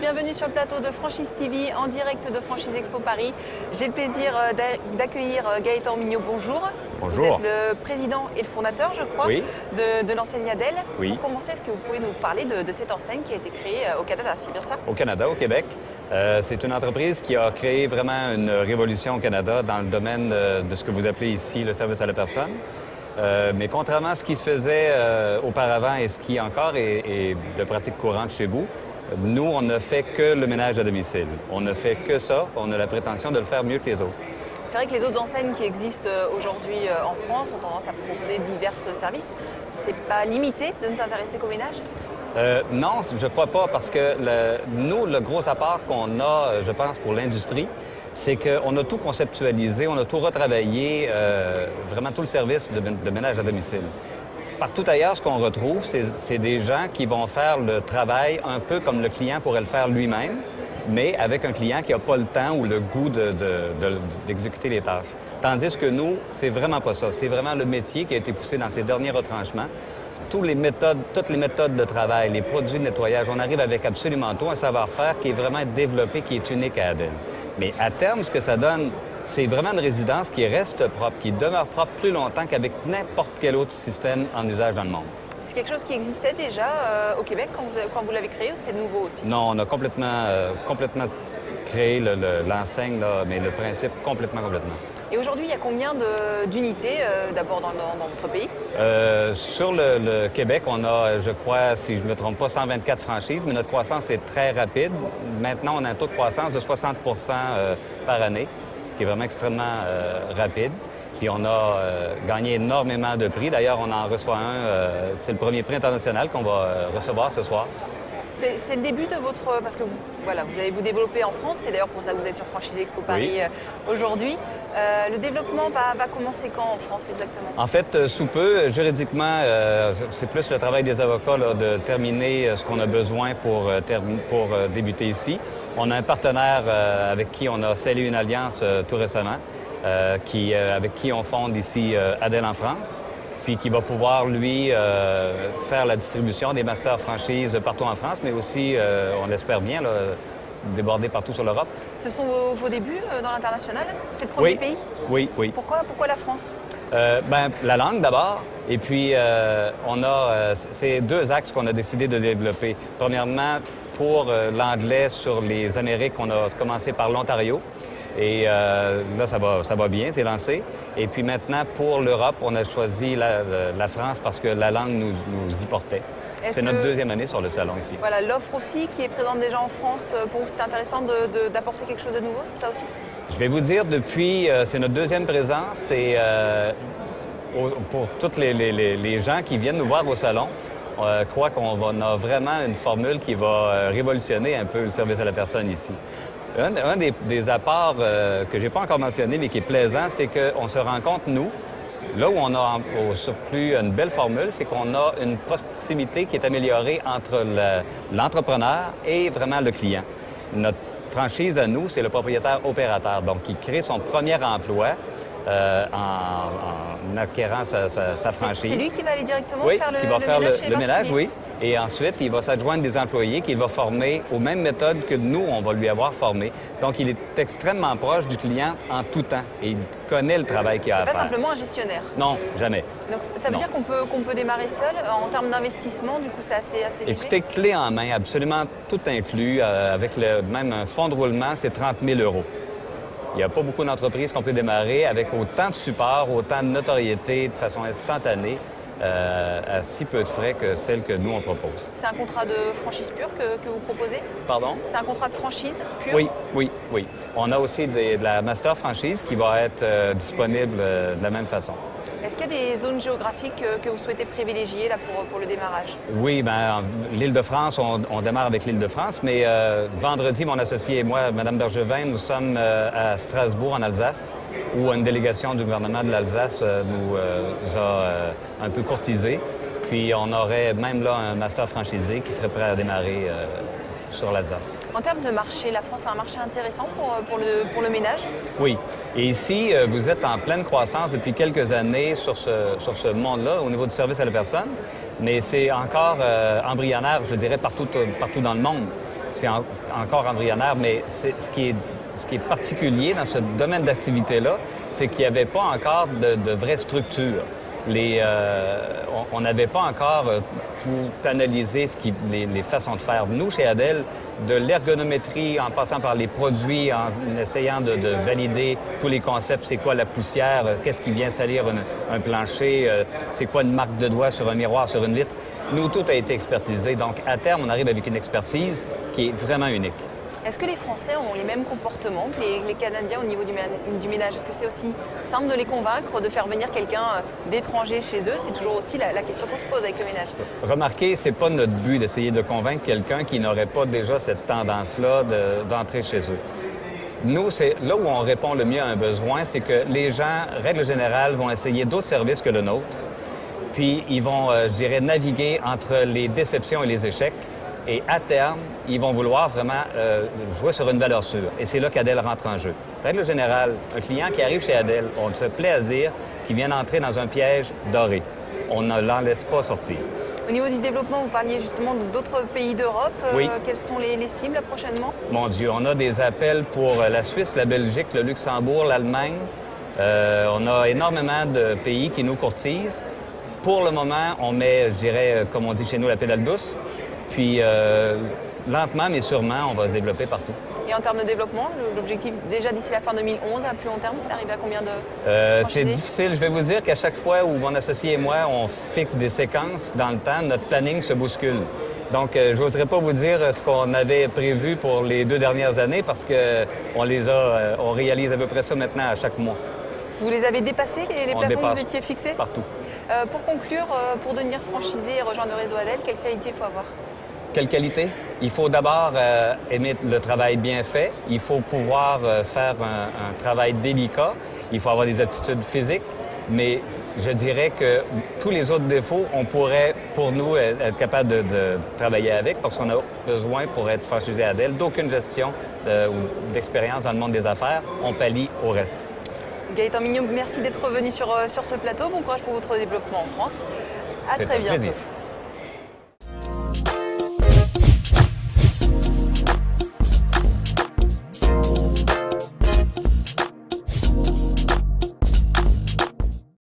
bienvenue sur le plateau de Franchise TV en direct de Franchise Expo Paris. J'ai le plaisir d'accueillir Gaëtan Mignot. Bonjour. Bonjour. Vous êtes le président et le fondateur, je crois, oui. de l'enseigne Adèle. Oui. Pour commencer, est-ce que vous pouvez nous parler de cette enseigne qui a été créée au Canada, c'est bien ça? Au Canada, au Québec. C'est une entreprise qui a créé vraiment une révolution au Canada dans le domaine de ce que vous appelez ici le service à la personne. Mais contrairement à ce qui se faisait auparavant et ce qui encore est de pratique courante chez vous, nous, on ne fait que le ménage à domicile. On ne fait que ça. On a la prétention de le faire mieux que les autres. C'est vrai que les autres enseignes qui existent aujourd'hui en France ont tendance à proposer divers services. C'est pas limité de ne s'intéresser qu'au ménage? Non, je crois pas, parce que nous, le gros apport qu'on a, je pense, pour l'industrie, c'est qu'on a tout conceptualisé, on a tout retravaillé, vraiment tout le service de ménage à domicile. Partout ailleurs, ce qu'on retrouve, c'est des gens qui vont faire le travail un peu comme le client pourrait le faire lui-même, mais avec un client qui n'a pas le temps ou le goût d'exécuter les tâches. Tandis que nous, c'est vraiment pas ça. C'est vraiment le métier qui a été poussé dans ses derniers retranchements. Toutes les méthodes de travail, les produits de nettoyage, on arrive avec absolument tout, un savoir-faire qui est vraiment développé, qui est unique à Adèle. Mais à terme, ce que ça donne, c'est vraiment une résidence qui reste propre, qui demeure propre plus longtemps qu'avec n'importe quel autre système en usage dans le monde. C'est quelque chose qui existait déjà au Québec quand vous l'avez créé, ou c'était nouveau aussi? Non, on a complètement créé l'enseigne, mais le principe complètement. Et aujourd'hui, il y a combien d'unités d'abord dans votre pays? Sur le Québec, on a, je crois, si je ne me trompe pas, 124 franchises, mais notre croissance est très rapide. Maintenant, on a un taux de croissance de 60 par année, ce qui est vraiment extrêmement rapide. Puis on a gagné énormément de prix. D'ailleurs, on en reçoit un, c'est le premier prix international qu'on va recevoir ce soir. C'est le début de votre... Parce que vous allez vous développer en France, c'est d'ailleurs pour ça que vous êtes sur Franchise Expo Paris aujourd'hui. Le développement va commencer quand en France exactement? En fait, sous peu, juridiquement, c'est plus le travail des avocats là, de terminer ce qu'on a besoin pour débuter ici. On a un partenaire avec qui on a scellé une alliance tout récemment, avec qui on fonde ici Adèle en France, puis qui va pouvoir, lui, faire la distribution des masters franchises partout en France, mais aussi, on l'espère bien, là, déborder partout sur l'Europe. Ce sont vos débuts dans l'international? C'est le premier pays? Oui. Pourquoi la France? La langue d'abord, et puis on a ces deux axes qu'on a décidé de développer. Premièrement, pour l'anglais sur les Amériques, on a commencé par l'Ontario. Et là, ça va bien, c'est lancé. Et puis maintenant, pour l'Europe, on a choisi la France parce que la langue nous y portait. C'est notre deuxième année sur le salon ici. Voilà, l'offre aussi qui est présente déjà en France, pour vous, c'est intéressant d'apporter quelque chose de nouveau, c'est ça aussi? Je vais vous dire, depuis, c'est notre deuxième présence, et pour tous les gens qui viennent nous voir au salon, je crois qu'on a vraiment une formule qui va révolutionner un peu le service à la personne ici. Un des apports que je n'ai pas encore mentionné, mais qui est plaisant, c'est qu'on se rend compte, nous, là où on a au surplus une belle formule, c'est qu'on a une proximité qui est améliorée entre l'entrepreneur et vraiment le client. Notre franchise à nous, c'est le propriétaire opérateur, donc qui crée son premier emploi en acquérant sa franchise. C'est lui qui va aller directement faire le ménage, oui. Et ensuite, il va s'adjoindre des employés qu'il va former aux mêmes méthodes que nous, on va lui avoir formé. Donc, il est extrêmement proche du client en tout temps et il connaît le travail qu'il a à faire. C'est pas simplement un gestionnaire? Non, jamais. Donc, ça veut dire qu'on peut démarrer seul en termes d'investissement, du coup, c'est assez léger? Écoutez, clé en main, absolument tout inclus, avec même un fonds de roulement, c'est 30 000 €. Il n'y a pas beaucoup d'entreprises qu'on peut démarrer avec autant de support, autant de notoriété, de façon instantanée, à si peu de frais que celle que nous, on propose. C'est un contrat de franchise pure que vous proposez? Pardon? C'est un contrat de franchise pure? Oui. On a aussi de la master franchise qui va être disponible de la même façon. Est-ce qu'il y a des zones géographiques que vous souhaitez privilégier là, pour le démarrage? Oui, l'Île-de-France, on démarre avec l'Île-de-France, mais vendredi, mon associé et moi, Mme Bergevin, nous sommes à Strasbourg, en Alsace, où une délégation du gouvernement de l'Alsace nous a un peu courtisés. Puis on aurait même là un master franchisé qui serait prêt à démarrer sur l'Alsace. En termes de marché, la France a un marché intéressant pour le ménage? Oui. Et ici, vous êtes en pleine croissance depuis quelques années sur ce monde-là, au niveau du service à la personne, mais c'est encore embryonnaire, je dirais, partout dans le monde. C'est encore embryonnaire, mais ce qui est particulier dans ce domaine d'activité-là, c'est qu'il n'y avait pas encore de vraie structure. On n'avait pas encore tout analysé les façons de faire. Nous, chez Adel, de l'ergonométrie, en passant par les produits, en essayant de valider tous les concepts, c'est quoi la poussière, qu'est-ce qui vient salir un plancher, c'est quoi une marque de doigt sur un miroir, sur une vitre. Nous, tout a été expertisé. Donc, à terme, on arrive avec une expertise qui est vraiment unique. Est-ce que les Français ont les mêmes comportements que les Canadiens au niveau du ménage? Est-ce que c'est aussi simple de les convaincre, de faire venir quelqu'un d'étranger chez eux? C'est toujours aussi la question qu'on se pose avec le ménage. Remarquez, c'est pas notre but d'essayer de convaincre quelqu'un qui n'aurait pas déjà cette tendance-là d'entrer chez eux. Nous, c'est là où on répond le mieux à un besoin, c'est que les gens, règle générale, vont essayer d'autres services que le nôtre. Puis ils vont, je dirais, naviguer entre les déceptions et les échecs. Et à terme, ils vont vouloir vraiment jouer sur une valeur sûre. Et c'est là qu'Adel rentre en jeu. Règle générale, un client qui arrive chez Adel, on se plaît à dire qu'il vient d'entrer dans un piège doré. On ne l'en laisse pas sortir. Au niveau du développement, vous parliez justement d'autres pays d'Europe. Oui. Quelles sont les cibles prochainement? Mon Dieu, on a des appels pour la Suisse, la Belgique, le Luxembourg, l'Allemagne. On a énormément de pays qui nous courtisent. Pour le moment, on met, je dirais, comme on dit chez nous, la pédale douce. Puis, lentement, mais sûrement, on va se développer partout. Et en termes de développement, l'objectif déjà d'ici la fin 2011, à plus long terme, c'est d'arriver à combien de c'est difficile. Je vais vous dire qu'à chaque fois où mon associé et moi, on fixe des séquences dans le temps, notre planning se bouscule. Donc, je n'oserais pas vous dire ce qu'on avait prévu pour les 2 dernières années parce qu'on réalise à peu près ça maintenant à chaque mois. Vous les avez dépassés, les plafonds que vous étiez fixés? Partout. Pour conclure, pour devenir franchisé et rejoindre le réseau Adel, quelle qualité il faut avoir? Quelle qualité? Il faut d'abord aimer le travail bien fait. Il faut pouvoir faire un travail délicat. Il faut avoir des aptitudes physiques. Mais je dirais que tous les autres défauts, on pourrait, pour nous, être capable de travailler avec parce qu'on a besoin, pour être franchisé Adel, d'aucune gestion ou d'expérience dans le monde des affaires. On pallie au reste. Gaëtan Mignot, merci d'être venu sur ce plateau. Bon courage pour votre développement en France. À très bientôt. C'est un plaisir.